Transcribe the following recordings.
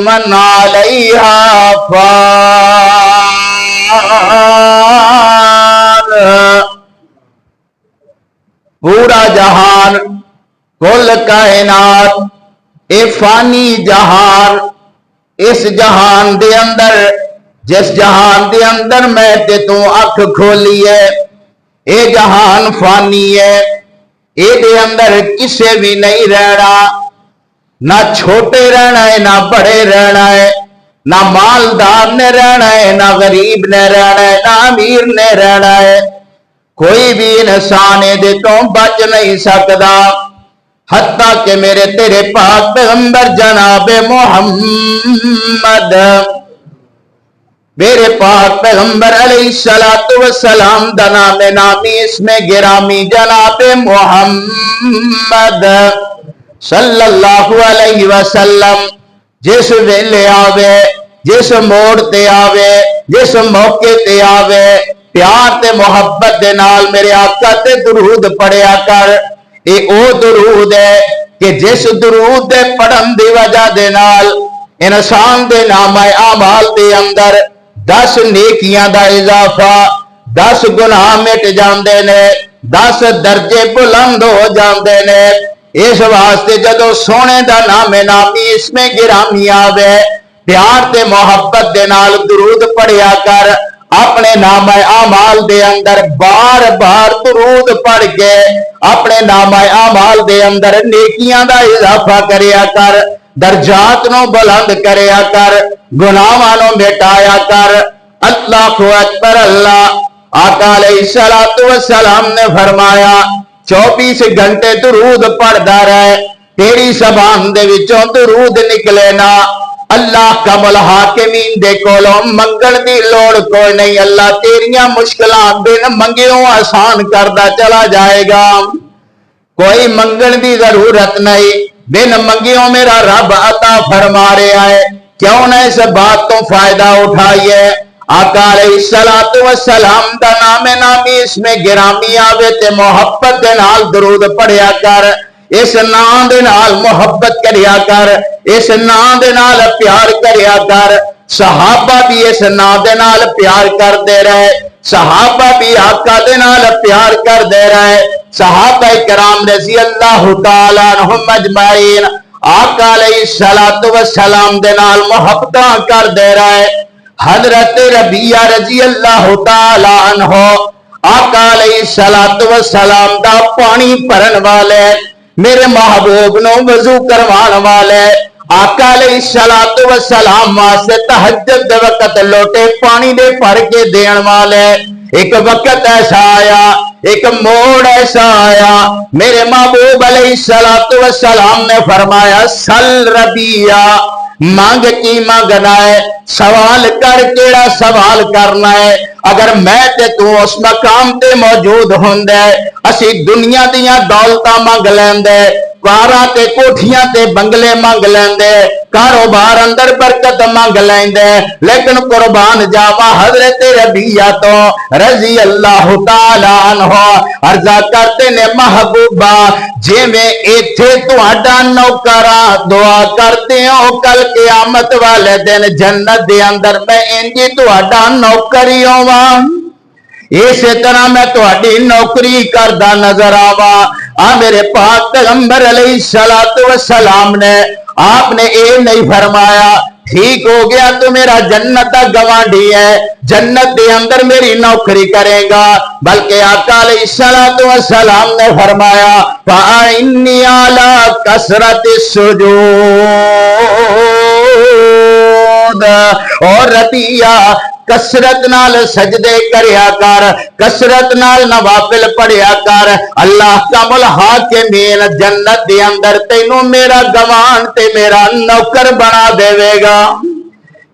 من علیہا فان۔ پورا جہان، کل کائنات، اے فانی جہان، اس جہان دے اندر، جس جہان دے اندر میں تے تو اکھ کھولی ہے، اے جہان فانی ہے، اے دے اندر کسے بھی نہیں رہنا، نہ چھوٹے رہنا ہے نہ بڑے رہنا ہے، نہ مالدار نے رہنا ہے نہ غریب نے رہنا ہے نہ امیر نے رہنا ہے، کوئی بھی انسان دے تو بچ نہیں سکتا، حتیٰ کہ میرے تیرے پاک پیغمبر جناب محمد، میرے پاک پیغمبر علیہ السلام دا نام نامی اس میں گرامی جناب محمد صلی اللہ علیہ وسلم جس ویلے آوے، جس موڑ تے آوے، جس موقع تے آوے، پیار تے محبت دے نال میرے آقا تے درود پڑھیا کر۔ اے او درود ہے کہ جس درود دے پڑھن دی وجہ دے نال انسان دے نامہ اعمال دے اندر 10 نیکیاں دا اضافہ، 10 گناہ مٹ جاندے نے، 10 درجے بلند ہو جاندے نے۔ اس واسطے جدو سونے دا نام نامی اس میں گرامی آوے، پیار تے محبت دے نال درود پڑھیا کر، اپنے نام اعمال دے اندر بار بار درود پڑھ کے اپنے نام اعمال دے اندر نیکیاں دا اضافہ کریا کر، درجات نو بلند کریا کر، گناہاں نو مٹایا کر۔ اللہ اکبر اللہ۔ آقا علیہ السلام نے فرمایا 24 گھنٹے درود پڑھدا رہے، تیری زبان دے وچوں درود نکلے نا، اللہ کمل حاکمین دے کولوں منگن دی لوڑ کوئی نہیں، اللہ تیریاں مشکلات بن منگیوں آسان کردہ چلا جائے گا، کوئی منگن دی ضرورت نہیں، بن منگیوں میرا رب عطا فرما رہا ہے، کیوں نہ اس بات تو فائدہ اٹھائیے۔ آقا علیہ السلام دا نام نامی اس میں گرامی آوے تے محبت دے نال درود پڑھیا کر، اس نام دے نال محبت کریا کر، اس نام دے نال پیار کریا کر۔ صحابہ بھی اس نام دے نال پیار کر دے رہے، صحابہ بھی آقا دے نال پیار کر دے رہے، صحابہ کرام رضی اللہ تعالیٰ عنہم اجمعین آقا علیہ السلام دے نال محبتاں کر دے رہے۔ حضرت ربیہ رضی اللہ تعالیٰ عنہ آقا علیہ السلام دا پانی پرن والے، میرے محبوب نو وضو کروان والے، آقا علیہ السلام واسطے تہجد دے وقت لوٹے پانی دے پھر کے دین والے۔ ایک وقت ایسا آیا، ایک موڑ ایسا آیا، میرے محبوب علیہ السلام نے فرمایا سل ربیہ، مانگ کی مانگنا ہے، سوال کر کیڑا سوال کرنا ہے، اگر میں تے تو اس مقام تے موجود ہوندے اسی دنیا دیاں دولتاں مانگ لیندے، کاراں تے کوٹھیاں تے بنگلے مانگ لیندے، کاروبار اندر برکت مانگ لیندے، لیکن قربان جاوا حضرت ربیہ تو رضی اللہ تعالیٰ عنہ عرضہ کرتے نے محبوبہ جے میں ایتھے تو اڈا نوکرا دعا کرتے ہو کل قیامت والے دن جنت دے اندر میں انجی تو اڈا نوکری ہوں، اسی طرح میں تو اڈی نوکری کردہ نظر آوا۔ میرے پاک پیغمبر علیہ السلام نے آپ نے اے نہیں فرمایا ٹھیک ہو گیا تو میرا جنت گوانڈی ہے، جنت دے اندر میری نوکری کرے گا، بلکہ آقا علیہ السلام نے فرمایا فَإِنِّي عَلَىٰ كَثْرَةِ السُّجُودِ، اور ربیہ کسرت نال سجدے کریا کر، کسرت نال نوافل پڑھیا کر، اللہ کامل حاکمین جنت دے اندر تینوں میرا گوان تے میرا نوکر بنا دے گا۔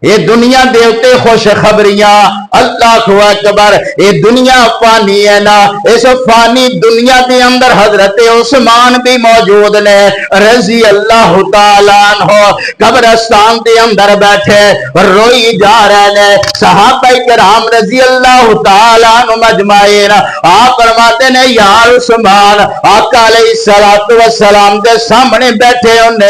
یہ دنیا دے اتے خوشخبریاں اللہ اکبر یہ دنیا فانی ہے نا اس فانی دنیا دے اندر حضرت عثمان بھی موجود نے رضی اللہ تعالیٰ عنہ قبرستان دے اندر بیٹھے روئی جا رہے نے صحابہ کرام رضی اللہ تعالیٰ عنہ مجمعین آپ فرماتے نے یا عثمان آقا علیہ السلام دے سامنے بیٹھے ہونے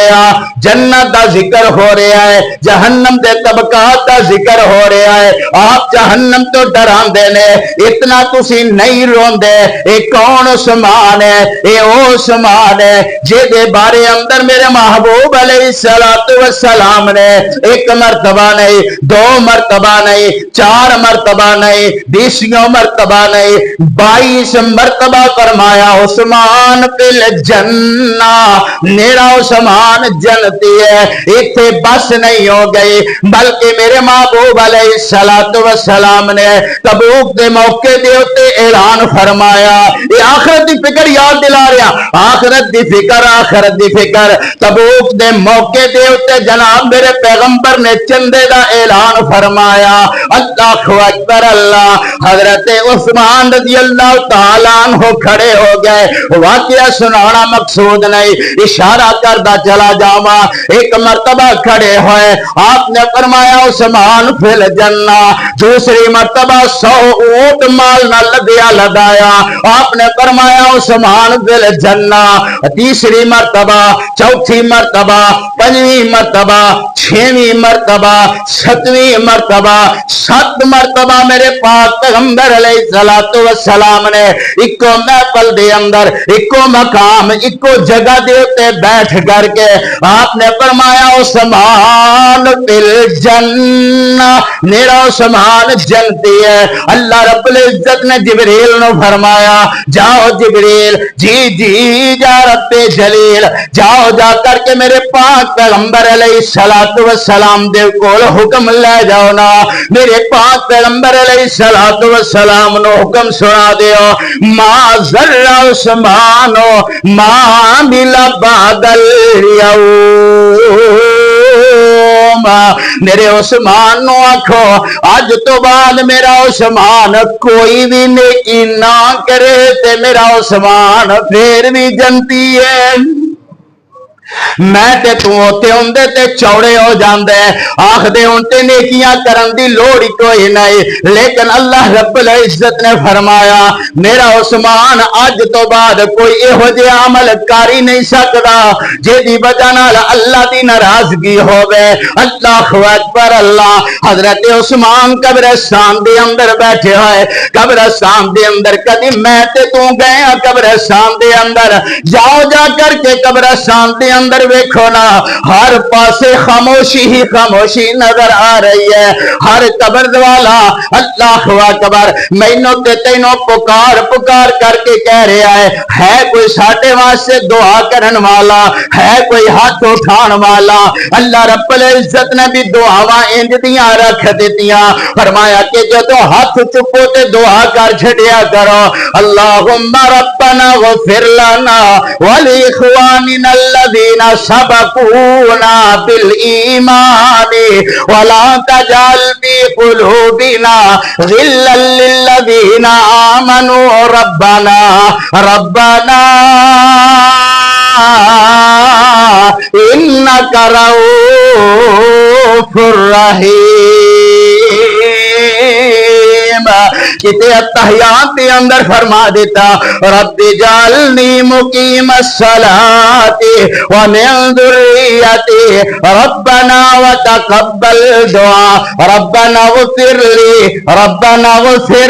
جنت دا ذکر ہو رہا ہے جہنم دے طبقات دا ذکر ہو رہا ہے آپ جہنم تو ڈران دے نے اتنا تسی نہیں رون دے اے کون عثمان ہے اے او عثمان ہے جے دے بارے اندر میرے محبوب علیہ السلام نے ایک مرتبہ نہیں دو مرتبہ نہیں چار مرتبہ نہیں 20 مرتبہ نہیں 22 مرتبہ فرمایا عثمان فی الجنہ میرا عثمان جنتی ہے اتنے بس نہیں ہو گئی بلکہ میرے محبوب علیہ السلام نے تبوک دے موقع دے اتے اعلان فرمایا یہ آخرت دی فکر یاد دلا رہا آخرت دی فکر تبوک دے موقع دے اتے جناب میرے پیغمبر نے چندے دا اعلان فرمایا اللہ اکبر اللہ حضرت عثمان رضی اللہ تعالیٰ عنہ کھڑے ہو گئے واقعہ سنانا مقصود نہیں اشارہ کردہ چلا جاوا ایک مرتبہ کھڑے ہوئے آپ نے فرمایا عثمان فی الجنہ دوسری مرتبہ 100 اونٹ مال نہ لدیا لدایا آپ نے فرمایا عثمان فی الجنہ تیسری مرتبہ چوتھی مرتبہ پنجویں مرتبہ چھویں مرتبہ ساتویں مرتبہ 7 مرتبہ میرے پاک پیغمبر علیہ السلام نے ایکو محفل دے اندر ایکو مقام ایکو جگہ دیتے بیٹھ کر کے آپ نے فرمایا عثمان فی الجنہ میرا عثمان جنتی ہے اللہ رب العزت نے جبریل نو فرمایا جاؤ جبریل جی جا رب جلیل جاؤ جا کر کے میرے پاک پیغمبر علیہ السلام دے کول حکم لے جاؤ نا میرے پاک پیغمبر علیہ السلام نو حکم سنا دیو ما ذر عثمان ما بلا بادل میرے عثمان نو آکھو آج تو بعد میرا عثمان کوئی بھی نیکی نہ کرے تے میرا عثمان پھر بھی جنتی ہے میں تے تو ہوتے ہوندے تے چوڑے ہو جاندے آخ دے ہونتے نیکیاں کرن دی لوڑی کوئی نہیں لیکن اللہ رب العزت نے فرمایا میرا عثمان آج تو بعد کوئی اے جے عمل کاری نہیں سکدا جے دی وجہ نال اللہ دی ناراضگی ہووے اللہ اکبر اللہ حضرت عثمان قبرستان دے اندر بیٹھے ہوئے قبرستان دے اندر کدی میں تے تو گئے قبرستان دے اندر جاؤ جا کر کے قبرستان دے اندر ویکھو نا ہر پاسے خاموشی ہی خاموشی نظر آ رہی ہے ہر قبر والا اللہ اکبر مینوں تے تینوں پکار کر کے کہہ رہا ہے کوئی ساڈے واسطے دعا کرن والا ہے کوئی ہاتھ اٹھان والا اللہ رب العزت نے بھی دعاواں انج دیاں رکھ دتیاں فرمایا کہ جدوں ہاتھ چکو تے دعا کر چھڈیا کرو اللہم ربنا اغفر لنا ولاخواننا الذین سبقونا بالایمان ولا تجعل في قلوبنا غلا للذین آمنوا ربنا انک رؤوف رحیم کتے اتحیات کے اندر فرما دیتا رب جعلنی مقیم الصلاۃ ومن ذریتی ربنا وتقبل دعا ربنا اغفر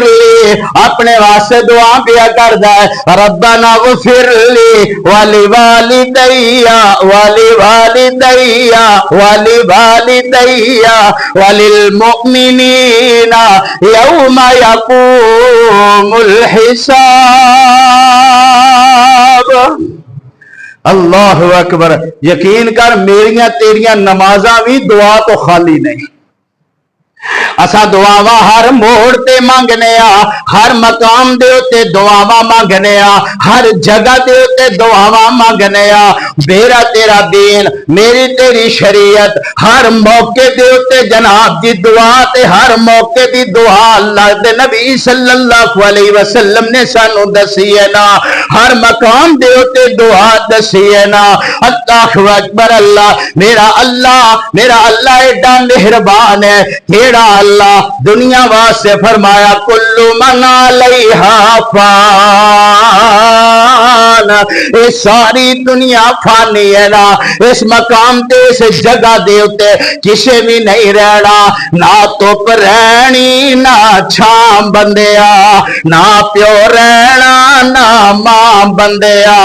لی اپنے واسطے دعا کیا کردا ہے ربنا اغفر لی ولوالدیا وللمؤمنین یوم یقوم الحساب اللہ اکبر یقین کر میریاں تیریاں نمازاں بھی دعا تو خالی نہیں اسا دعاواں ہر موڑ تے مانگنے ہر مقام دے تے دعاواں مانگنے ہر جگہ دے تے دعاواں مانگنے میرا تیرا دین میری تیری شریعت ہر موقع دے اتے جناب دی دعا تے ہر موقع دی دعا اللہ دے نبی صلی اللہ علیہ وسلم نے سانو دسی ہے نا، ہر مقام دے اتے دعا دسی ہے نا۔ اللہ اکبر، اللہ میرا اللہ ایڈا مہربان ہے، کیڑا اللہ دنیا واسطے فرمایا کل من علیہا فان، یہ ساری دنیا فانی ہے نا، اس مقام تے اس جگہ دے اتے کسے بھی نہیں رہنا، نہ تپ رہنی نہ چھاں بندیا، نہ پیو رہنا نہ ماں بندیا،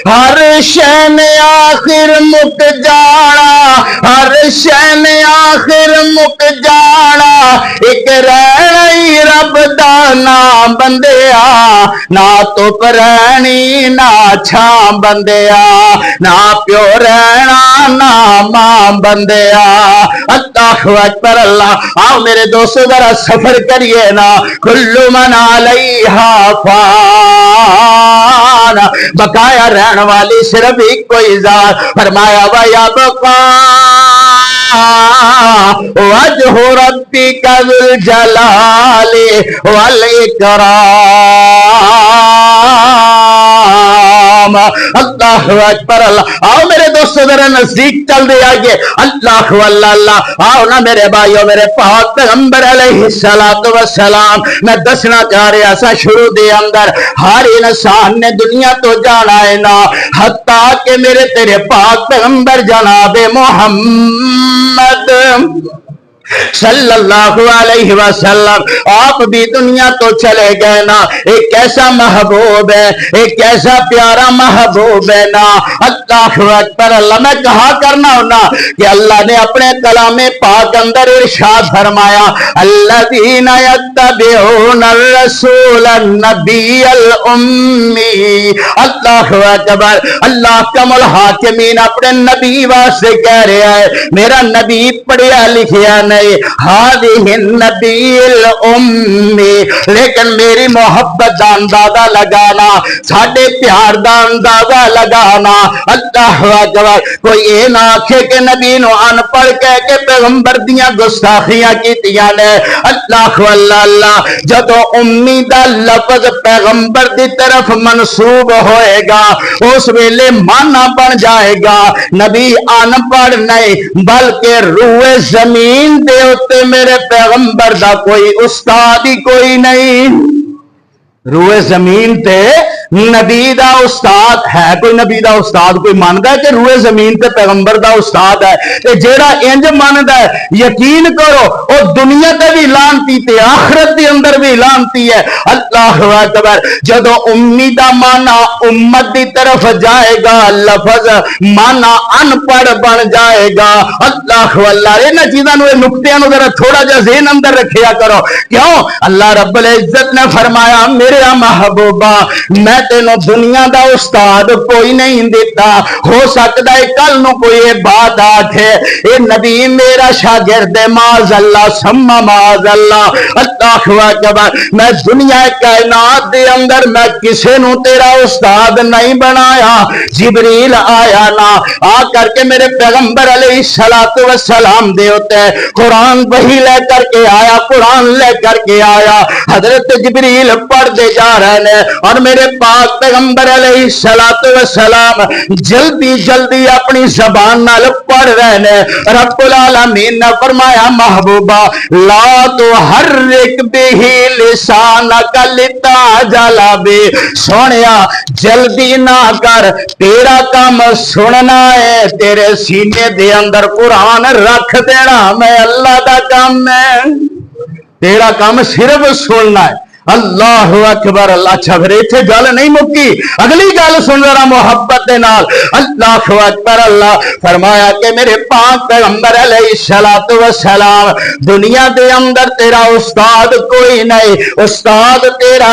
ہر شے نے آخر مک جانا، ہر شے نے آخر مک جانا، ایک رہنا ہی رب دا نام بندیا، نہ تپ رہنی نہ چھاں بندیا، نہ پیو رہنا نہ ماں بندیا۔ اللہ اکبر، اللہ آؤ میرے دوستو ذرا سفر کریے نا، کل من علیہا فان، بقایا رہن والی صرف ایک کوئی ذات، فرمایا وَيَبْقَى وَجْهُ رَبِّكَ ذُو الْجَلَالِ وَالْإِكْرَامِ۔ اللہ اکبر، اللہ آؤ میرے دوستو ذرا نزدیک چل دے آئیے، اللہ اللہ آؤ نا میرے بھائیو، میرے پاک پیغمبر علیہ السلام، میں دسنا چاہ رہا سا شروع دے اندر ہر انسان نے دنیا تو جانا ہے نا، حتیٰ کہ میرے تیرے پاک پیغمبر جناب محمد صلی اللہ علیہ وسلم آپ بھی دنیا تو چلے گئے نا، ایک ایسا محبوب ہے، ایک ایسا پیارا محبوب ہے نا۔ اللہ اکبر، اللہ میں کہا کرنا ہونا کہ اللہ نے اپنے کلام پاک اندر ارشاد فرمایا الذین یتبعون الرسول النبی الامی۔ اللہ اکبر، اللہ کم الحاکمین اپنے نبی واسطے کہہ رہا ہے میرا نبی پڑھیا لکھیا نہیں، ہذہ النبی الامی، لیکن میری محبت دا اندازہ لگانا، ساڈے پیار دا اندازہ لگانا۔ اللہ اکبر، کوئی یہ نہ آکھے کہ نبی نو ان پڑھ کہہ کے پیغمبر دیاں گستاخیاں کیتیاں نے۔ اللہ اللہ، جدو امی دا لفظ پیغمبر دی طرف منسوب ہوئے گا اس ویلے مانا بن جائے گا نبی ان پڑھ نہیں بلکہ روئے زمین دے اتے میرے پیغمبر دا کوئی استاد ہی کوئی نہیں۔ روئے زمین تے نبی دا استاد ہے، کوئی نبی دا استاد کوئی ماندا ہے کہ روئے زمین تے پیغمبر دا استاد ہے؟ تے جیڑا انج ماندا ہے یقین کرو او دنیا تے بھی لعنتی تے آخرت دے اندر بھی لعنتی ہے۔ اللہ اکبر، جدو امی دا مانا امت دی طرف جائے گا لفظ مانا ان پڑھ بن جائے گا۔ اللہ اللہ، انہاں چیزاں نو نقطیاں نو ذرا تھوڑا جہا ذہن اندر رکھیا کرو۔ کیوں؟ اللہ رب العزت نے فرمایا میرے محبوبہ میں تینوں دنیا دا استاد کوئی نہیں دیتا، ہو سکتا ہے کل نو کوئی بات آکھے اے نبی میرا شاگرد معاذ اللہ سما معاذ اللہ۔ اللہ اکبر، میں دنیا کائنات دے اندر میں کسے نو تیرا استاد نہیں بنایا۔ جبریل آیا نا، آ کر کے میرے پیغمبر علیہ السلام دے ہوتے قرآن وحی لے کر کے آیا، قرآن لے کر کے آیا، حضرت جبریل پڑھ دے جا رہے ہیں اور میرے پاک پیغمبر علیہ السلام جلدی جلدی اپنی زبان نال پڑھ رہے ہیں۔ رب العالمین نے فرمایا محبوبہ لا تحرک بہ لسانک لتعجل بہ، سونیا جلدی نہ کر، تیرا کام سننا ہے، تیرے سینے دے اندر قرآن رکھ دینا میں اللہ دا کام ہے، تیرا کام صرف سننا ہے۔ اللہ اکبر، اللہ اچھا پھر ایتھے گل نہیں مکی، اگلی گل سن رہا محبت دے نال۔ اللہ اکبر، اللہ فرمایا کہ میرے پاک پیغمبر علیہ السلام دنیا دے اندر تیرا استاد کوئی نہیں، استاد تیرا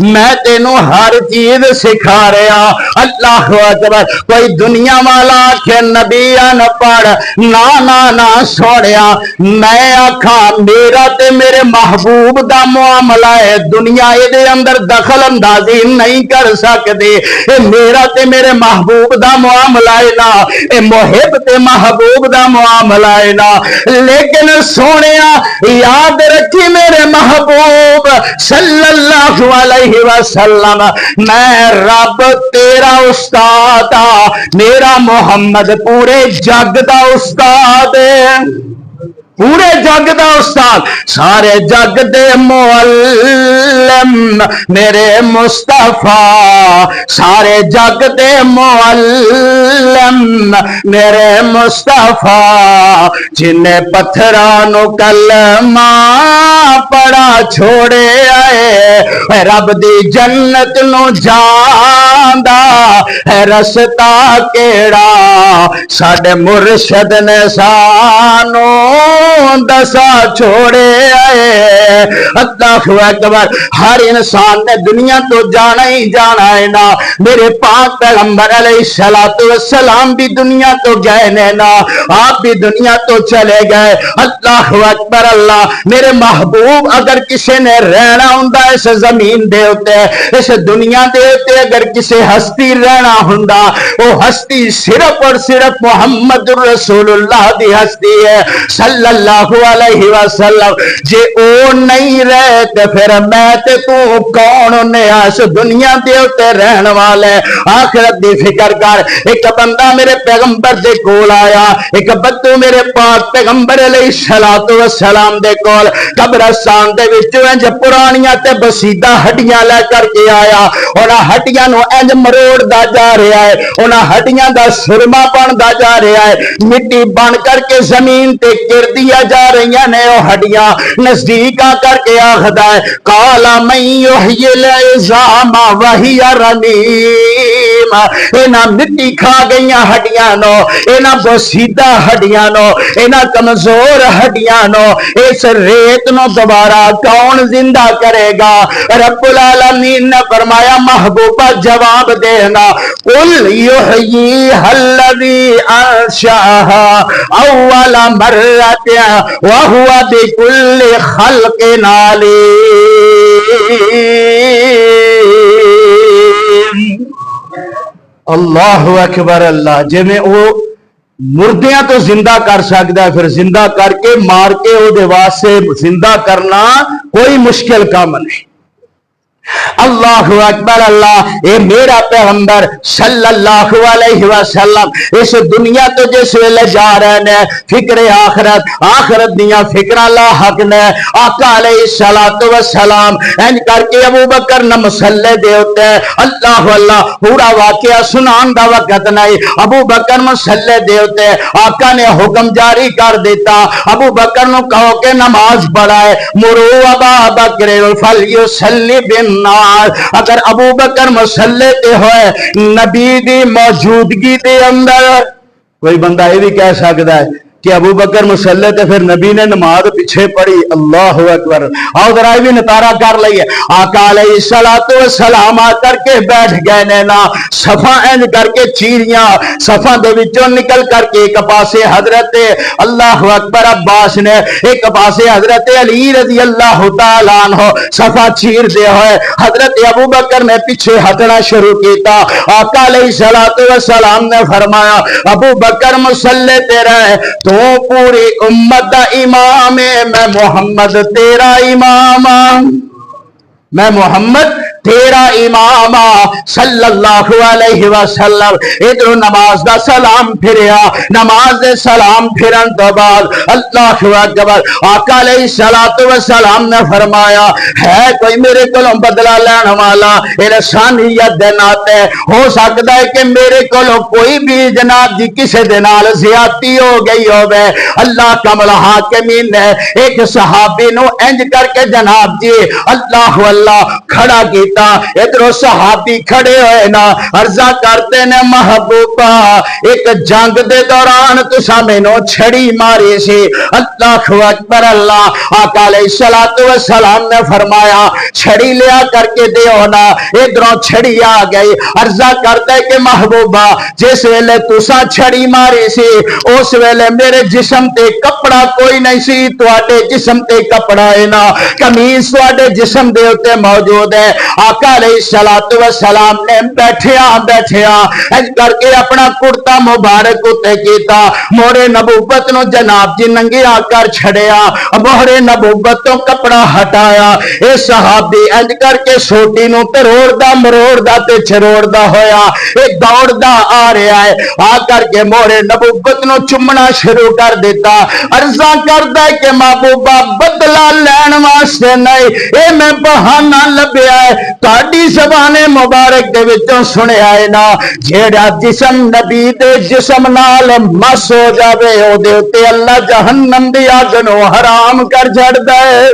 میں تینوں ہر چیز سکھا رہا۔ اللہ اکبر، کوئی دنیا والا آکھے نبی ان پڑھ، نہ سوڑیا، میں آکھاں میرا تے میرے محبوب دا معاملہ معاملہ ہے دنیا دے اندر دخل اندازی نہیں کر سکدی اے میرا تے میرے محبوب دا معاملہ ہے نا اے محب تے محبوب دا معاملہ ہے نا لیکن سونیا یاد رکھی میرے محبوب صلی اللہ علیہ وسلم میں رب تیرا استاد میرا محمد پورے جگ دا استاد ہے پورے جگ دا استاد سارے جگ دے معلم میرے مصطفیٰ سارے جگ دے معلم میرے مصطفیٰ جن پتھرانو کلمہ پڑا چھوڑے آئے رب دی جنت نو جاندا ہے رستہ کیڑا ساڈے مرشد نے سانو دسا چھوڑے آئے اللہ اکبر ہر انسان نے دنیا تو جانا ہی جانا ہے نا میرے پاک پیغمبر علیہ السلام بھی دنیا تو گئے نے نا آپ بھی دنیا تو چلے گئے اللہ اکبر اللہ میرے محبوب اگر کسی نے رہنا ہوندا اس زمین دے ہوتے اس دنیا دے ہوتے اگر کسی ہستی رہنا ہوندا وہ ہستی صرف اور صرف محمد رسول اللہ دی ہستی ہے صلی اللہ علیہ وسلم جے او نہیں رہے تے پھر میں تے تو کون نے اس دنیا دے اوتے رہن والے آخرت دی فکر کر ایک بندہ میرے پیغمبر دے کول آیا ایک بدو میرے پاک پیغمبر علیہ السلام دے کول قبرستان دے وچوں انج پرانیاں تے بسیدہ ہڈیاں لے کر کے آیا انہاں ہڈیاں نو انج مروڑدا جا رہا ہے انہاں ہڈیاں دا سرما بندا جا رہا ہے مٹی بن کر کے زمین تے گر دیا جا رہی نے او ہڈیاں نزدیک آ کر کے آخدا ہے قالا من یحیی العظام وہی رمیم اینا مٹی کھا گئیاں ہڈیاں نو اینا بسیدہ ہڈیاں نو اینا کمزور ہڈیاں نو اس ریت نو دوبارہ کون زندہ کرے گا رب العالمین نے فرمایا محبوبہ جواب دینا قل یحییھا الذی انشأھا اول مرۃ وَهُوَ بِكُلِّ خَلْقٍ عَلِيمٌ اللہ اکبر اللہ جے میں او مردیاں تو زندہ کر سکتا ہے پھر زندہ کر کے مار کے او دے واسطے زندہ کرنا کوئی مشکل کام نہیں اللہ اکبر اللہ اے میرا پیغمبر صلی اللہ علیہ وسلم اس دنیا تو جس ویلے جا رہے ہیں فکر آخرت آخرت دیاں فکر لاحق نے آقا علیہ السلام این کر کے ابو بکر نہ مسلے دے ہوتے ہیں اللہ اللہ پورا واقعہ سنان دا وقت نہیں ابو بکر مسلے دے ہوتے ہیں آقا نے حکم جاری کر دیتا ابو بکر نو کہو کہ نماز پڑھائے مرو ابا بکر فلیصلی بن اگر ابو بکر مسلے تے ہوئے نبی دی موجودگی دے اندر کوئی بندہ یہ بھی کہہ سکتا ہے کہ ابو بکر مسلے تے پھر نبی نے نماز پیچھے پڑھی اللہ اکبر آؤ ذرا بھی نتارا کر لئیے آقا علیہ السلام آ کر کے بیٹھ گئے نینا صفا اینج کر کے چیریاں صفا دے وچوں نکل کر کے ایک پاسے حضرت اللہ اکبر عباس نے ایک پاسے حضرت علی رضی اللہ تعالیٰ عنہ صفا چیر دے ہوئے حضرت ابو بکر نے پیچھے ہٹنا شروع کیتا آقا علیہ السلام نے فرمایا ابو بکر مسلے تے رہے تو پوری امت دا امام ہے میں محمد تیرا امام میں محمد تیرا امام صلی اللہ علیہ وسلم ادھر نماز دا سلام پھریا نماز دے سلام پھرن تو بعد اللہ اکبر آقا علیہ السلام نے فرمایا ہے کوئی میرے کولوں بدلہ لین والا انسانیت دے ناتے ہو سکتا ہے کہ میرے کولوں کوئی بھی جناب جی کسی دے نال زیادتی ہو گئی ہوے اللہ کمل حاکمین نے ایک صحابی نو انج کر کے جناب جی اللہ کھڑا کی کیتا ادھر صحابی کھڑے ہوئے نا عرضہ کرتے نے محبوبہ ایک جنگ دے دوران تسا مینوں چھڑی ماری سی اللہ اکبر اللہ آقا علیہ الصلوۃ والسلام نے فرمایا چھڑی لیا کر کے دیو نا ادھروں چھڑی آ گئی عرضہ کرتا ہے کہ محبوبہ جس ویلے تسا چھڑی ماری سی اس ویلے میرے جسم تے کپڑا کوئی نہیں سی تواڈے جسم تے کپڑا ہے نا قمیص تواڈے جسم دے اوتے موجود ہے آقا علیہ الصلوۃ والسلام نے بیٹھیا اج کر کے اپنا کرتا مبارک اتے کیتا مورے نبوت نو جناب جی ننگیا کر چھڑیا مورے نبوت تو کپڑا ہٹایا اے صحابی انج کر کے سوٹی نو تروڑدا مروڑدا تے چھروڑدا ہویا اے دوڑدا آ رہا ہے آ کر کے مورے نبوت نو چمنا شروع کر دیتا عرضہ کردا ہے کہ محبوبہ بدلہ لین واسطے نہیں اے میں بہانہ لبیا ہے تہاڈی زبان مبارک دے وچوں سنیا ہے نا جیڑا جسم نبی دے جسم نال مس ہو جاوے او دے تے اللہ جہنم دی اگ نو حرام کر چھڑدا ہے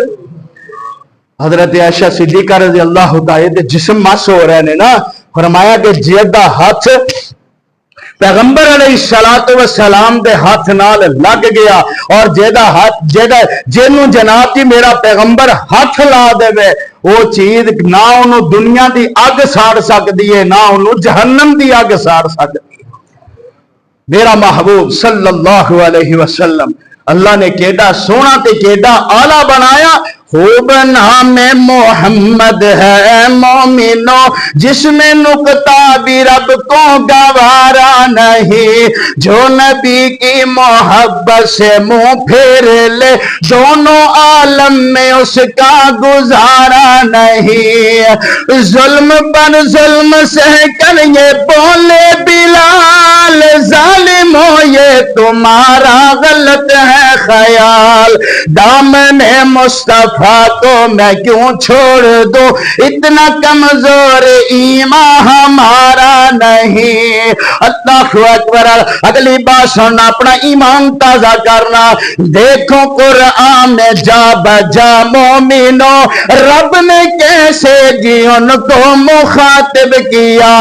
حضرت عائشہ صدیقہ رضی اللہ تعالی دے جسم مس ہو رہے نے نا فرمایا کہ جیدہ ہاتھ پیغمبر علیہ الصلوۃ والسلام دے ہاتھ نال لگ گیا اور جنوں جناب جی میرا پیغمبر ہاتھ لا دے وہ چیز نہ انہوں دنیا دی اگ ساڑ سکتی ہے نہ انہوں جہنم دی اگ ساڑ سکتی ہے میرا محبوب صلی اللہ علیہ وسلم اللہ نے کیڈا سونا تے کیڈا آلہ بنایا خوب نام محمد ہے مومنو جس میں نکتہ بھی رب کو گوارا نہیں جو نبی کی محبت سے منہ پھیر لے دونوں عالم میں اس کا گزارا نہیں ظلم پر ظلم سہ کر یہ بولے بلال ظالمو یہ تمہارا غلط ہے خیال دامن مصطفیٰ کو میں کیوں چھوڑ دوں اتنا کمزور ایمان ہمارا نہیں اللہ اکبر اگلی بات سننا اپنا ایمان تازہ کرنا دیکھو قرآن میں جا بجا مومنوں رب نے کیسے جی ان کو مخاطب کیا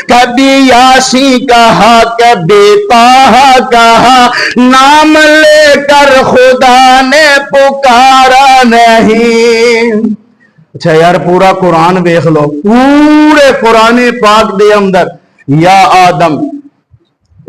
کبھی یاسی کہا کبھی طٰہٰ کہا نام لے کر خدا نے پکارا نہیں اچھا یار پورا قرآن دیکھ لو پورے قرآن پاک دے اندر یا آدم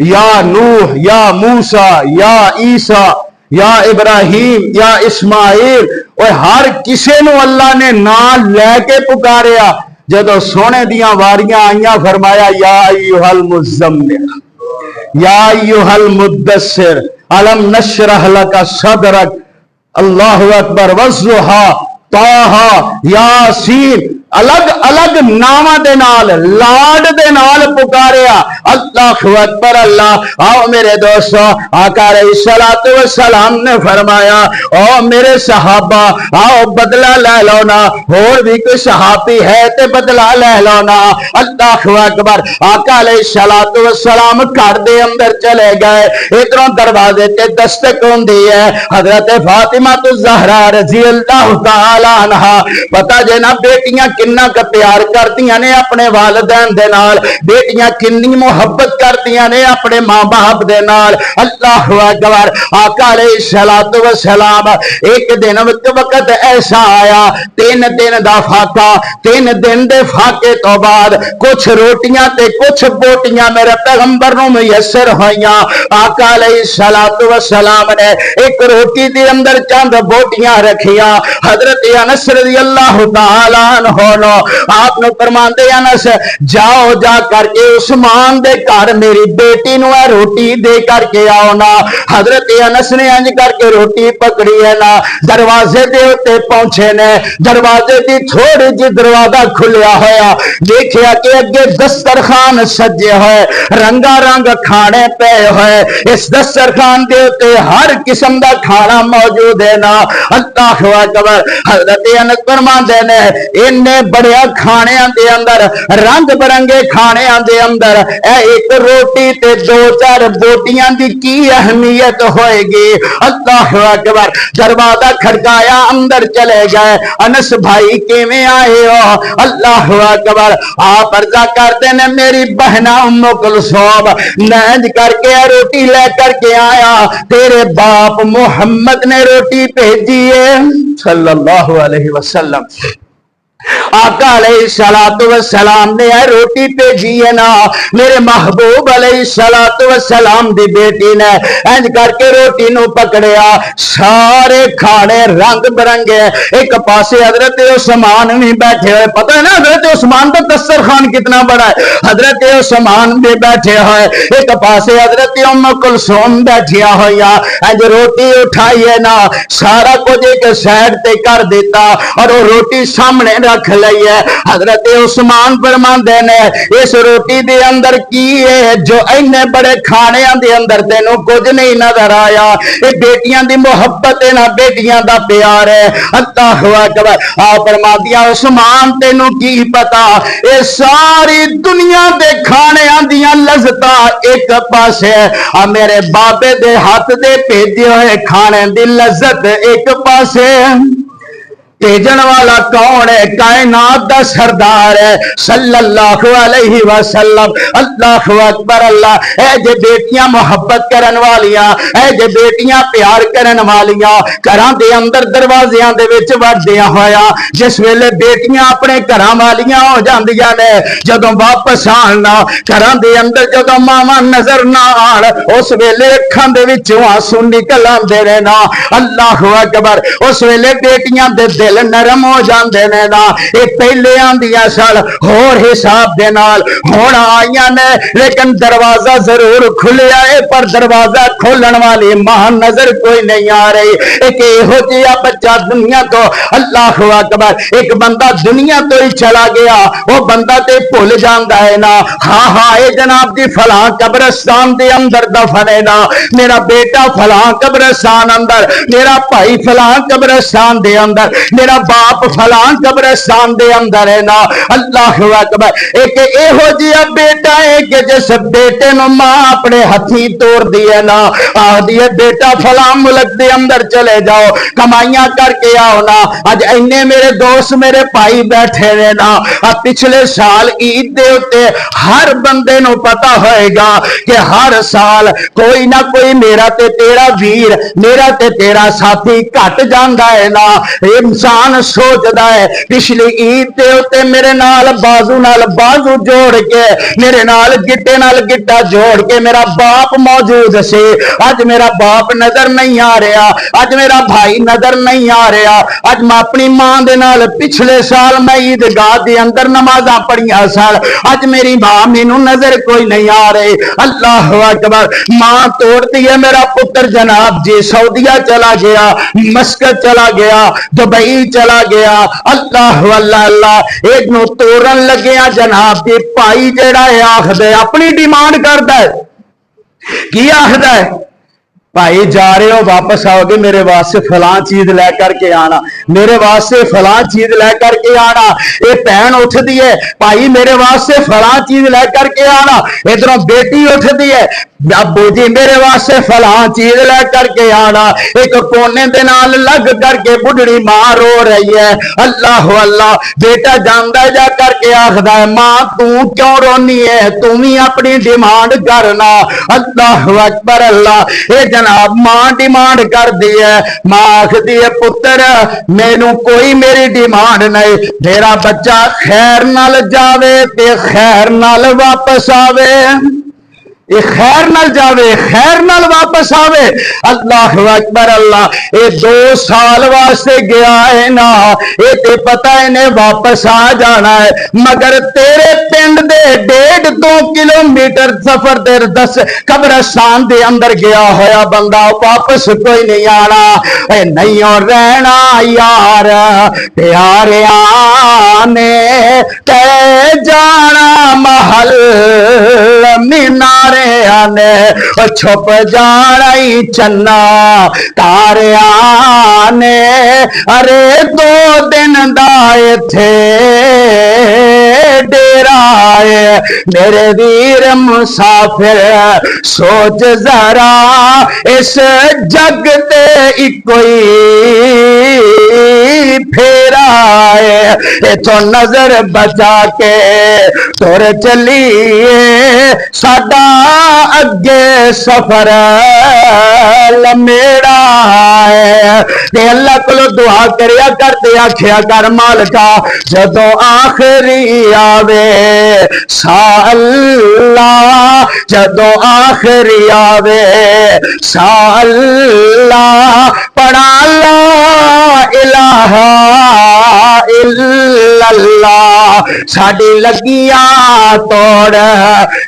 یا نوح یا موسیٰ یا عیسیٰ یا ابراہیم یا اسماعیل اور ہر کسے نو اللہ نے نام لے کے پکاریا جدو سونے دیاں واریاں آئیاں فرمایا یا ایوہ المزمل یا ایوہ المدثر علم نشرح لک صدرک اللہ اکبر والضحیٰ طٰہٰ یاسین الگ الگ نامہ دے نال لاڈ دے نال پکاریا اللہ اکبر اللہ آؤ میرے دوستو آقا علیہ الصلوۃ والسلام نے فرمایا او میرے صحابہ آؤ بدلہ لے لو نا اور بھی کوئی صحابی ہے تے بدلہ لے لو نا اللہ اکبر آقا علیہ الصلوۃ والسلام گھر دے اندر چلے گئے ادھروں دروازے تے دستک ہوندی ہے حضرت فاطمہ الزہرا رضی اللہ تعالی عنہا پتہ جے نا بیٹیاں کننا کا پیار کرتیاں نے اپنے والدین دے نال بیٹیاں کنی محبت کرتیاں نے اپنے ماں باپ دے نال اللہ اکبر آقا علیہ الصلوۃ والسلام ایک دن وقت ایسا آیا 3 دن دا فاقہ 3 دن دے فاقے تو بعد کچھ روٹیاں تے کچھ بوٹیاں میرے پیغمبر نو میسر ہوئیاں آقا علیہ الصلوۃ والسلام نے ایک روٹی دے اندر چند بوٹیاں رکھیاں حضرت انس رضی اللہ تعالی عنہ آپ نے فرمان دے انس جاؤ جا کر کے عثمان دے گھر میری بیٹی نو روٹی دے کر کے آؤ نا حضرت انس نے انج کر کے روٹی پکڑی ہے نا دروازے دے اوتے پہنچے نے دروازے دی تھوڑی جی دروازہ کھلیا ہویا دیکھیا کہ اگے دسترخوان سجے ہوئے رنگا رنگ کھانے پے ہوئے اس دسترخوان دے اوتے ہر قسم دا کھانا موجود ہے نا اللہ اکبر حضرت انس فرمان دے نے انہیں بڑیا کھانے دے اندر رنگ برنگے کھانے دے اندر ایک روٹی تے دو چار بوٹیاں دی کی اہمیت ہوئے گی. اللہ اکبر. دروازہ کھڑکایا, اندر چلے گئے. انس بھائی کیویں آئے ہو؟ اللہ اکبر. آپ عرضہ کرتے نے میری بہنا ام کلثوم نینج کر کے روٹی لے کر کے آیا, تیرے باپ محمد نے روٹی بھیجی ہے صلی اللہ علیہ وسلم. آقا علیہ السلام نے روٹی بھیجی ہے نا, میرے محبوب علیہ السلام دی بیٹی نے انج کر کے روٹی نو پکڑیا. سارے کھانے رنگ برنگے. ایک پاسے حضرت عثمان بھی بیٹھے ہوئے, پتہ ہے نا حضرت عثمان کا دسترخوان کتنا بڑا ہے. حضرت عثمان بھی بیٹھے ہوئے, ایک پاسے حضرت ام کلثوم بیٹھیا ہویا. انج روٹی اٹھائی ہے نا, سارا کچھ ایک سائڈ تے کر دیتا اور وہ روٹی سامنے رکھ لئی ہے. حضرت عثمان فرماندے نے اس روٹی دے اندر کی ہے جو اینے بڑے کھانے دے اندر تینوں کچھ نہیں نظر آیا. یہ بیٹیاں دی محبت ہے نا, بیٹیاں دا پیار ہے. اللہ اکبر. آپ فرماندیاں عثمان تینوں کی پتا اے ساری دنیا دے کھانے دیاں لذتاں ایک پاسے, میرے بابے دے ہاتھ دے بھیجے ہوئے کھانے دی لذت ایک پاسے. بھیجن والا کون ہے؟ کائنات دا سردار ہے صلی اللہ علیہ وسلم. اللہ اکبر. اللہ اے جے بیٹیاں محبت کرن والیاں, اے جے بیٹیاں پیار کرن والیاں گھراں دے اندر دروازیاں دے وچ وڑدیاں ہویا جس ویلے بیٹیاں اپنے گھراں والیاں ہو جاندیاں نے, جدوں واپس آن نا گھراں دے اندر جدوں ماواں نظر نہ آن اس ویلے اکھاں دے وچوں آنسو نکل آندے نے نا. اللہ اکبر. اس ویلے بیٹیاں دے دل نرم ہو جاندے نے نا. اے پہلے آندیاں سال ہور حساب دے نال ہن آئیاں نے, لیکن دروازہ ضرور کھلیا ہے پر دروازہ کھولن والی ماں نظر کوئی نہیں آ رہی. ایک ایہو جہا بچہ دنیا تو, اللہ اکبر, ایک بندہ دنیا تو ہی چلا گیا وہ بندہ تے بھول جاندا ہے نا. ہاں ہاں اے جناب دی فلاں قبرستان دے اندر دفن ہے نا, میرا بیٹا فلاں قبرستان اندر, میرا بھائی فلاں قبرستان دے اندر, میرا باپ فلاں قبرستان دے اندر ہے نا. اللہ اکبر. ایک ایہو جہا بیٹا ہے کہ جس بیٹے نو ماں اپنے ہتھی توڑ دیے نا, آدھی بیٹا فلاں ملک دے اندر چلے جاؤ کمائیاں کر کے آؤ نا. اج اینے میرے دوست میرے بھائی بیٹھے نے نا, پچھلے سال عید دے اوتے ہر بندے نو پتا ہوئے گا کہ ہر سال کوئی نہ کوئی میرا تے تیرا ویر, میرا تے تیرا ساتھی کٹ جاندا ہے نا. انسان سوچدا ہے پچھلی عید تے اوتے میرے نال بازو جوڑ کے, میرے نال گٹا جوڑ کے میرا باپ موجود سی, اج میرا باپ نظر نہیں آ رہا, اج میرا بھائی نظر نہیں آ رہا. اج میں اپنی ماں دے نال پچھلے سال میں عیدگاہ دے اندر نمازاں پڑھیاں سال, اج میری ماں مینوں نظر کوئی نہیں آ رہی. اللہ اکبر. ماں توڑ دی ہے, میرا پتر جناب جی سعودیہ چلا گیا, مسکت چلا گیا, دبئی چلا گیا. اللہ اللہ اللہ. ایک نو توڑن لگیا جناب دی پائی جڑا ہے آخدے اپنی ڈیمانڈ کردا ہے. کی آخدا ہے؟ بھائی جا رہے ہو واپس آؤ گے میرے واسطے فلاں چیز لے کر کے آنا, میرے واسطے فلاں چیز لے کر کے آنا. یہ بہن اٹھتی ہے بھائی میرے واسطے فلاں چیز لے کر کے آنا. ادھروں بیٹی اٹھتی ہے ابو جی میرے واسطے فلاں چیز لے کر کے آنا. ایک کونے دے نال لگ کر کے بڑھڑی ماں رو رہی ہے. اللہ اللہ. بیٹا جاندا جا کر کے آخدا ہے ماں تو کیوں رونی ہے, تم ہی اپنی ڈیمانڈ کرنا. اللہ اکبر. اللہ. اے جناب ماں ڈیمانڈ کر دی ہے, ماں آخدی ہے پتر مینوں کوئی میری ڈیمانڈ نہیں, میرا بچہ خیر نال جاوے تے خیر نال واپس آوے, خیر نال جاوے خیر نال واپس آوے. اللہ اکبر. اللہ. اے 2 سال واسطے گیا ہے نا, اے تے پتہ انہیں واپس آ جانا ہے, مگر تیرے پنڈ دے 1.5-2 کلومیٹر سفر دے 10 قبرستان دے اندر گیا ہویا بندہ واپس کوئی نہیں آنا. اے نہیں اور رہنا یار پیاریاں نے تے جانا محل مینار تاریاں نے چھپ جانا ہی چنا تاریاں نے ارے 2 دن دائے تھے ڈیرا ہے میرے ویر مسافر سوچ ذرا اس جگ تے کوئی پھیرا ہے تو نظر بچا کے تور چلیے ساڈا اگے سفر لمیڑا ہے تے اللہ کو دعا کریا کرتے آکھیا کر مالکا جدوں آخری آوے سا اللہ جدوں آخری آوے سا اللہ پڑھا لا الہ الا اللہ ساڈی لگیاں توڑ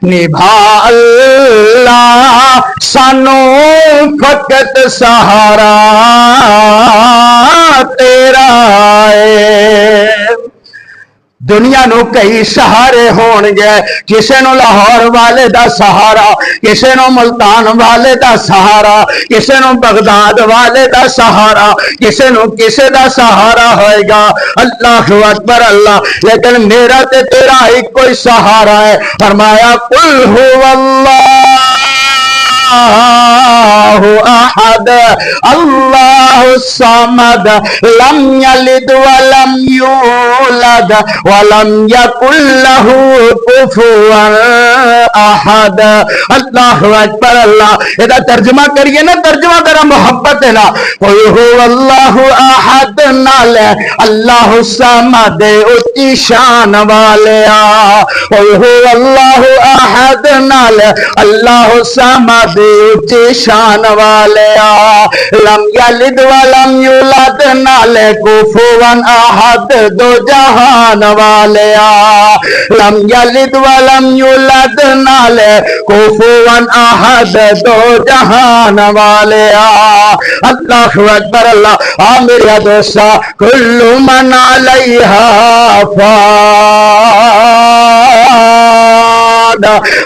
نبھا اللہ سانو فقط سہارا تیرا ہے دنیا نو کئی سہارے ہون گے کسے نو لاہور والے دا سہارا کسے نو ملتان والے دا سہارا کسے نو بغداد والے دا سہارا کسے نو کسے دا سہارا ہوئے گا اللہ اکبر اللہ لیکن میرا تے تیرا ہی کوئی سہارا ہے فرمایا قل هو اللہ احد اللہ الصمد لم یلد ولم یولد ولم یکن له کفوا احد اللہ اکبر اللہ یہ ترجمہ کریے نا ترجمہ کرا محبت ہے نا قل هو اللہ احد نال اللہ الصمد اچھی شان والیا قل هو اللہ احد نال اللہ الصمد اچھی شان والیا لم یلد ولم یولد نال کفوا احد دو جہان والیا لم یلد ولم یولد نال کفوا احد دو جہان والیا اللہ اکبر اللہ آ میرا دوستا کل من علیہا فان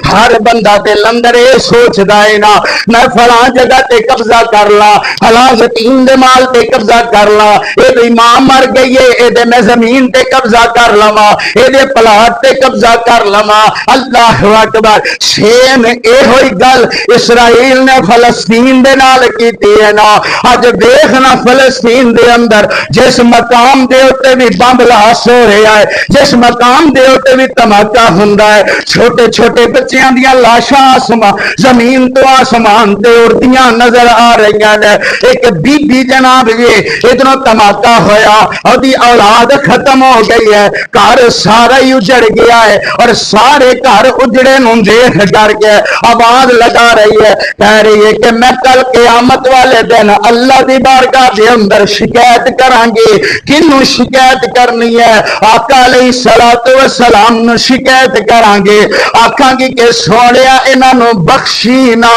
ہر بندہ تے لندر اے سوچ دائے نا میں فلاں جگہ تے قبضہ کر لا فلاں یتیم دے مال تے قبضہ کر لا اے دے امام مر گئی ہے اے دے میں زمین تے قبضہ کر لما اے دے پلاٹ تے قبضہ کر لما اللہ اکبر سیم اے ہوئی گل اسرائیل نے فلسطین دے نال کیتی ہے نا اج دیکھنا فلسطین دے اندر جس مقام دے اوتے بھی بم بلاس ہو رہا ہے جس مقام دے اوتے بھی دھماکہ ہوندا ہے چھوٹے چھوٹے بچیاں دیاں لاشاں آسمان زمین تو آسمان تے اڑدیاں نظر آ رہی ہیں ایک بی بی جناب یہ ادھروں دھماکہ ہویا اور دی اولاد ختم ہو گئی ہے گھر سارا ہی اجڑ گیا ہے اور سارے گھر اجڑے نوں دیکھ ڈر کے آواز لگا رہی ہے کہہ رہی ہے کہ میں کل قیامت والے دن اللہ دی بارگاہ دے اندر شکایت کراں گی کنوں شکایت کرنی ہے آقا علیہ الصلوۃ والسلام نو شکایت کراں گے آکھاں گی کہ سونیا انہاں نو بخشی نہ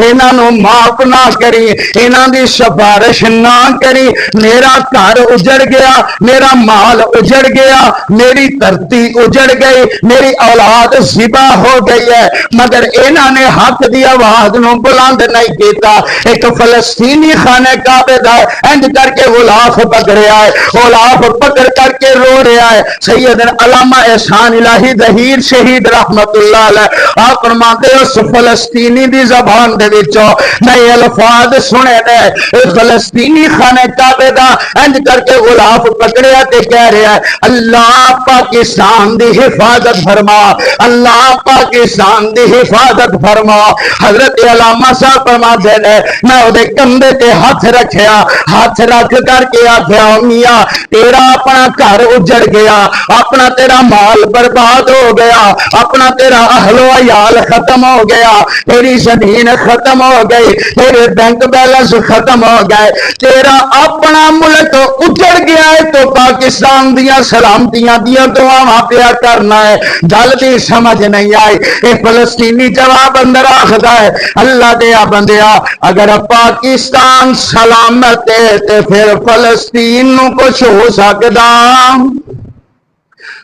انہاں نو معاف نہ کری انہاں دی سفارش نہ کری میرا گھر اجڑ گیا میرا مال اجڑ گیا میری دھرتی اجڑ گئی میری اولاد ذبح ہو گئی ہے مگر انہاں نے حق دی آواز نو بلند نہیں کیتا ایک فلسطینی خانہ کعبہ دا انج کر کے غلاف پکڑیا ہے غلاف پکڑ کر کے رو رہا ہے سیدنا علامہ احسان الہی ظہیر شہید رحمت اللہ علیہ آپ فرماتے اس فلسطینی دی زبان دے وچوں نئے الفاظ سنے نے فلسطینی خانہ کعبہ دا انج کر کے غلاف پکڑیا تے کہہ رہا ہے اللہ پاکستان دی حفاظت فرما اللہ پاکستان دی حفاظت فرما حضرت علامہ صاحب فرماتے ہیں میں اودے کندھے تے ہاتھ رکھیا ہاتھ رکھ کر کے آکھیا میاں تیرا اپنا گھر اجڑ گیا اپنا تیرا مال برباد ہو گیا اپنا تیرا اہل و عیال ختم ہو گیا تیری زمین ختم ہو گئی تیرے بینک بیلنس ختم ہو گئے تیرا اپنا ملک اجڑ گیا ہے تو پاکستان دیا سلامتیاں دیا دعاواں پیا کرنا ہے گل دی سمجھ نہیں آئی اے فلسطینی جواب اندر آخدا ہے اللہ دیا بندیا اگر پاکستان سلامت ہے تے پھر فلسطین نو کچھ ہو سکدا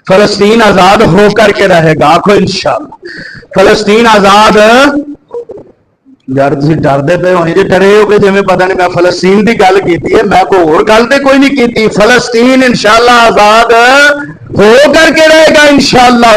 فلسطین آزاد ہو کر کے رہے گا. آخو انشاءاللہ فلسطین آزاد. یار تھی ڈردے پہ ہونے جی ڈرے ہو کہ جی میں پتہ نہیں میں فلسطین کی گل کی ہے, میں کوئی اور گل تو کوئی نہیں کی. فلسطین انشاءاللہ آزاد ہو کر کے رہے گا انشاءاللہ.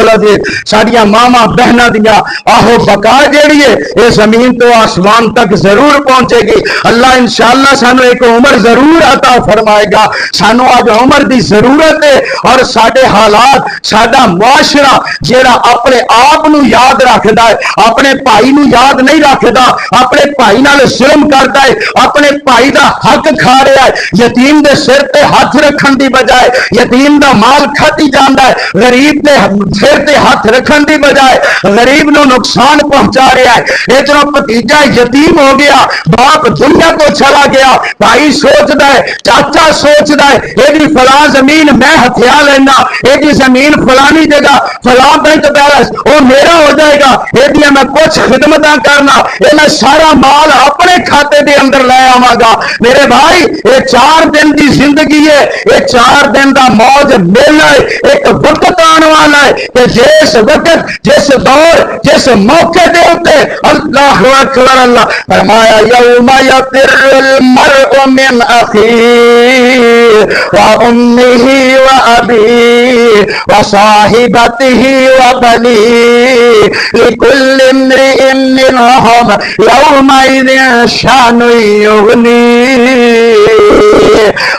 ساڈیاں ماما بہناں دیا آہو بقا جیڑی ہے یہ زمین تو آسمان تک ضرور پہنچے گی. اللہ انشاءاللہ سانو ایک عمر ضرور عطا فرمائے گا. سانو آج عمر دی ضرورت ہے اور ساڈے حالات ساڈا معاشرہ جیڑا اپنے آپ نو یاد رکھدا ہے, اپنے بھائی نو یاد نہیں رکھدا, اپنے بھائی نال ظلم کردا ہے, اپنے بھائی دا حق کھا رہا ہے, یتیم دے سر تے ہاتھ رکھن دی بجائے یتیم دا مال کھاتی جاندا ہے, غریب دے سر تے ہاتھ رکھن دی بجائے غریب نو نقصان پہنچا رہا ہے. ادھر بھتیجا یتیم ہو گیا, باپ دنیا کو چلا گیا, بھائی سوچدا ہے, چاچا سوچدا ہے یہ فلاں زمین میں ہتھیا لینا, یہ زمین فلانی جگہ فلاں بینک بیلنس وہ میرا ہو جائے گا, یہ میں کچھ خدمتاں کرنا, یہ میں سارا مال اپنے کھاتے دے اندر لے آواں گا. میرے بھائی یہ 4 دن دی زندگی ہے, یہ 4 دن دا موج ملنا ہے. ایک وقت آنے والا ہے کہ جس وقت جس دور جس موقع دے ہوتے اللہ اکبر. اللہ فرمایا یوم یفر المرء من اخیہ وامہ وابیہ وصاحبتہ وبنیہ لکل امرئ منہم یومئذ شأن یغنیہ.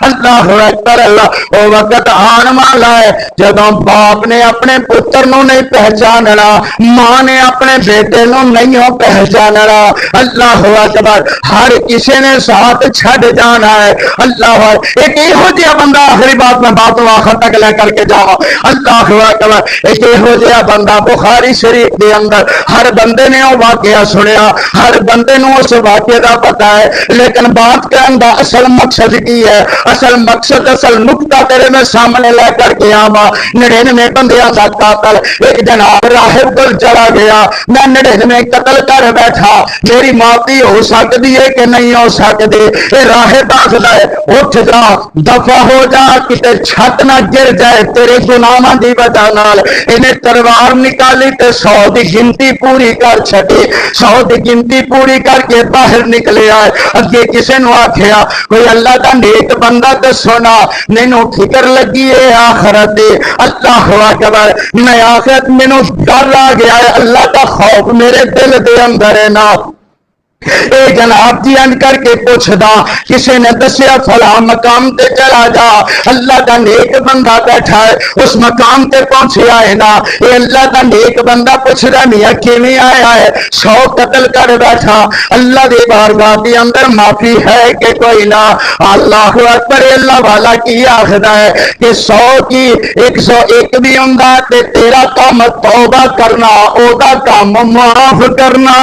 اللہ اکبر. اللہ وہ وقت آن والا ہے جدوں باپ نے اپنے پتر نو نہیں پہچاننا, ماں نے اپنے بیٹے نو نہیں پہچاننا. اللہ اکبر. ہر کسی نے ساتھ چھڈ جانا ہے. اللہ ایک یہو جہا بندہ, آخری بات میں بات آخر تک لے کر کے جاؤں. اللہ اکبر. ایک یہو جہا بندہ بخاری شریف کے اندر ہر بندے نے وہ واقعہ سنیا, ہر بندے نو اس واقعے کا پتا ہے, لیکن بات کرنے کا اصل مقصد کی ہے, اصل مقصد اصل نقطہ تیرے میں سامنے لے کر کے آوا. 99 بندیاں کا قاتل ایک جناب راہب کو چلا گیا, میں 99 قتل کر بیٹھا, میری معافی ہو سکتی ہے کہ نہیں ہو سکتی. یہ راہب آخر ہے اٹھ جا, دفع ہو جا, کتے چھت نہ گر جائے تیرے گناہاں دی وجہ نال. انہیں تلوار نکالی تے 100 دی گنتی پوری کر چھٹی, 100 دی گنتی پوری کر کے باہر نکلے آئے. اگے کسی نو آکھیا کوئی اللہ کا نیک بندہ دسو نا, مینوں فکر لگی ہے آخرت. اللہ اکبر. میں آخرت مینوں ڈر آ گیا ہے, اللہ کا خوف میرے دل دے اندر ہے نا. اے جناب جی ان کر کے پوچھدا, کسی نے دسیا فلاں مقام تے چلا جا, اللہ کا نیک بندہ بیٹھا ہے اس مقام تے پہنچیا ہے نا. اے اللہ کا نیک بندہ پوچھدا میاں کیویں آیا ہے, 100 قتل کر بیٹھا, اللہ دی بارگاہ کے اندر معافی ہے کہ کوئی نہ. اللہ اکبر. اللہ والا کی آخدا ہے کہ 100 کی 101 بھی ہوندا تے تیرا کام توبہ کرنا, او دا کام معاف کرنا.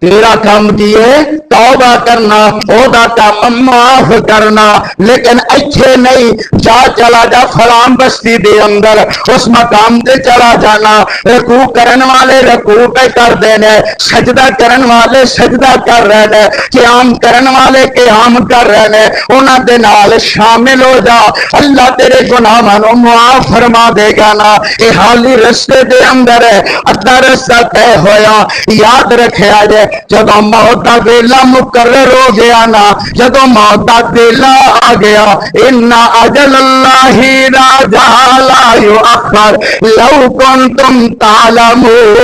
تیرا کام کیے توبہ کرنا, اودا کام معاف کرنا. لیکن اچھے نہیں, جا چلا جا فلان بستی دے اندر اس مقام تے چلا جانا, رکوع کرن والے رکوع پہ کر دینے, سجدہ کرن والے سجدہ کر رہے, قیام کرن والے قیام کر رہے, انہاں دے نال شامل ہو جا, اللہ تیرے گناہاں نو معاف فرما دے گا نا. یہ حالی رستے دے اندر ہے, ادھا رستہ طے ہویا. یاد رکھیا جائے جدو موت کا ویلا مقرر ہو گیا نا, جدو موت کا ویلا آ گیا, ان اجل اللہ راجع لا یؤخر لو کنتم تعلمون.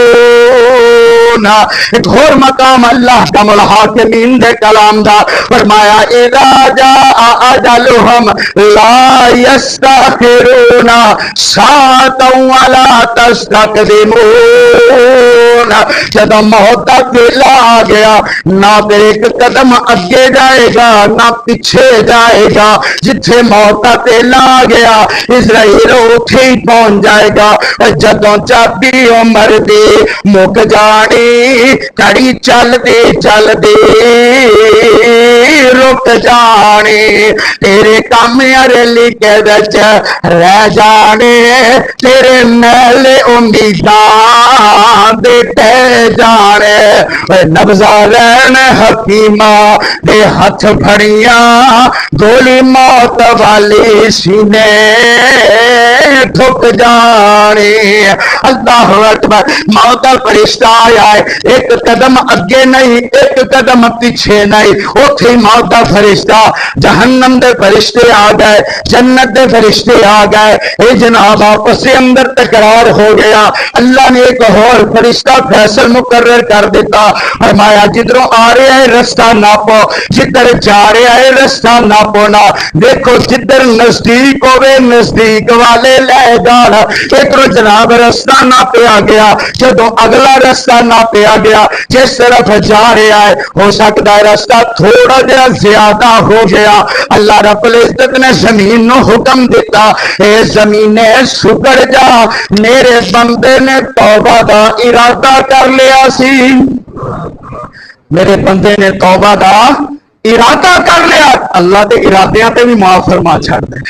ایک اور مقام اللہ کا الحاکمین دے کلام دا فرمایا اذا جاء اجلهم لا يستأخرون ساعة ولا تستقدمون. جدو موت کا ویلا آ گیا, نہ ایک قدم اگے جائے گا نہ پیچھے جائے گا. جتھے موت کا ویلا آ گیا اسرائیل اٹھے ہی پہنچ جائے گا. جدوں چابی عمر دی مک جانی, کڑی چل دے رک جانی, تیرے کام عرلی کے وچ رہ جانے, تیرے میلے امیداں دے ٹہ جانے نبزا رہن حکیمہ دے ہاتھ پھڑیاں گولی موت والی سینے ٹھک جانی اللہ اکبر موت کا فرشتہ آیا ہے ایک قدم اگے نہیں ایک قدم پیچھے نہیں اوتھے موت کا فرشتہ جہنم دے فرشتے آ گئے جنت دے فرشتے آ گئے اے جناب آپس سے اندر تکرار ہو گیا اللہ نے ایک اور فرشتہ فیصل مقرر کر دیتا فرمایا جدھروں آ رہے ہیں رستہ ناپو جدھر جا رہے ہیں رستہ ناپو نا دیکھو جدھر نزدیک ہوئے نزدیک والے لے جانا ادھر جناب رستہ ناپیا گیا جدو اگلا رستہ ناپیا گیا جس طرف جا رہا ہے ہو سکتا ہے رستہ تھوڑا جہا زیادہ ہو گیا اللہ رب العزت نے زمین نو حکم دیتا اے زمین سکڑ جا میرے بندے نے توبہ دا ارادہ کر لیا سی میرے بندے نے توبہ دا ارادہ کر لیا اللہ دے ارادیاں تے بھی معاف فرما چھڑ دے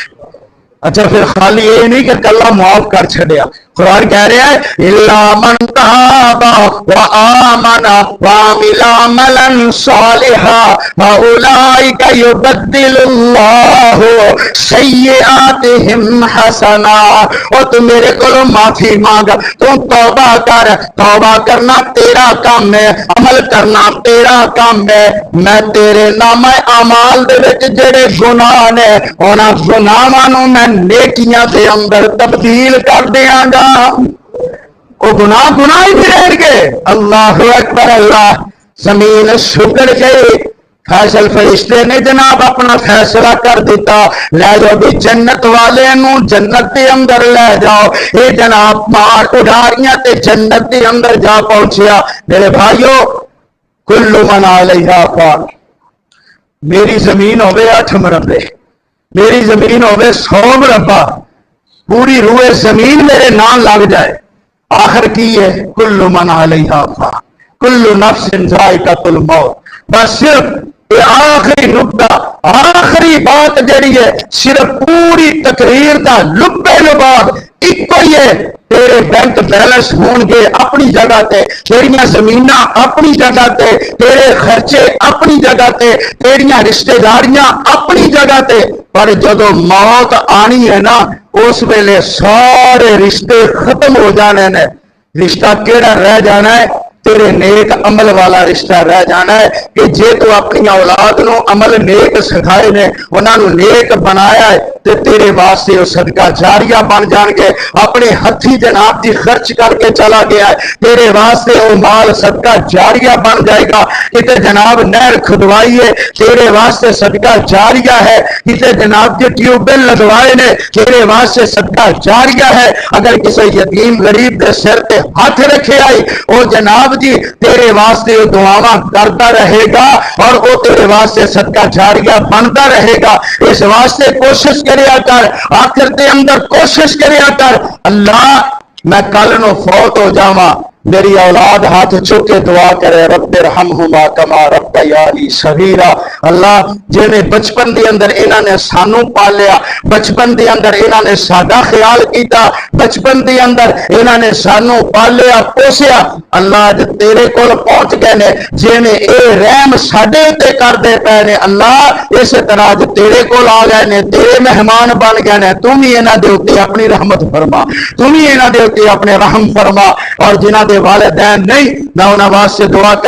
اچھا پھر خالی یہ نہیں کہ کلا معاف کر چھڑیا قرآن کہہ رہا ہے الا من تاب وآمن وعمل عملا صالحا فاولئک یبدل اللہ سیئاتہم حسنات اور تو میرے کو معافی مانگ تو توبہ کر توبہ کرنا تیرا کام ہے عمل کرنا تیرا کام ہے میں تیرے نام اعمال دے وچ جڑے گناہ نے انہاں گناہاں نو میں نیکیاں دے اندر تبدیل کر دیاں گا وہ گناہ گناہ ہی رہ گئے اللہ اکبر اللہ زمین سکڑ گئی فیصل فرشتے نے جناب اپنا فیصلہ کر دیتا لے جاؤ بھی جنت والے نو جنت کے اندر لے جاؤ اے جناب مار اڈاریاں تے جنت کے اندر جا پہنچیا میرے بھائیو کل من علیہا فان میری زمین ہوئے 8 مربع میری زمین ہوئے 100 مربع پوری روئے زمین میرے نام لگ جائے آخر کی ہے کل من علیہا فان کل نفس ذائقۃ الموت بس صرف یہ آخری نقطہ آخری بات جڑی ہے صرف پوری تقریر دا لبے لباب ایک ہی ہے تیرے بینک بیلنس ہون گے اپنی جگہ تے تیریاں زمیناں اپنی جگہ تے تیرے خرچے اپنی جگہ تے تیریاں رشتہ داریاں اپنی جگہ تے پر جدو موت آنی ہے نا اس ویلے سارے رشتے ختم ہو جانے نے رشتہ کیڑا رہ جانا ہے تیرے نیک عمل والا رشتہ رہ جانا ہے کہ جے تو اپنی اولاد نو عمل نیک سکھائے نے انہاں نو نیک بنایا ہے تے تیرے واسطے وہ صدقہ جاریہ بن جان کے اپنے ہتھی جناب دی خرچ کر کے چلا گیا ہے تیرے واسطے وہ مال صدقہ جاریہ بن جائے گا کتے جناب نہر کھدوائی ہے تیرے واسطے صدقہ جاریہ ہے کتے جناب کے ٹیوب ویل لگوائے نے تیرے واسطے صدقہ جاریہ ہے اگر کسی یتیم غریب دے سر تے ہاتھ رکھے آئی وہ جناب جی تیرے واسطے دعاواں کرتا رہے گا اور وہ تیرے واسطے صدقہ جاریہ بنتا رہے گا اس واسطے کوشش کریا کر آخر دے اندر کوشش کریا کر اللہ میں کل نو فوت ہو جاواں میری اولاد ہاتھ چک کے دعا کرے رب ارحمہما کما ربیانی صغیرا اللہ جویں بچپن دے اندر انہاں نے سانو پالیا بچپن دے اندر انہاں نے ساڈا خیال کیتا بچپن دے اندر انہاں نے سانو پالیا پوسیا اللہ جے تیرے کول پہنچ گئے نے جویں اے رحم ساڈے تے کر دے پے نے اللہ اس طرح جو تیرے کول آ گئے نے تیرے مہمان بن گئے نے تم ہی انہاں دے اوتے اپنی رحمت فرما تم ہی انہاں دے اوتے اپنے رحم فرما اور جنہاں دے والدین نہیں میں انہاں واسطے دعا کر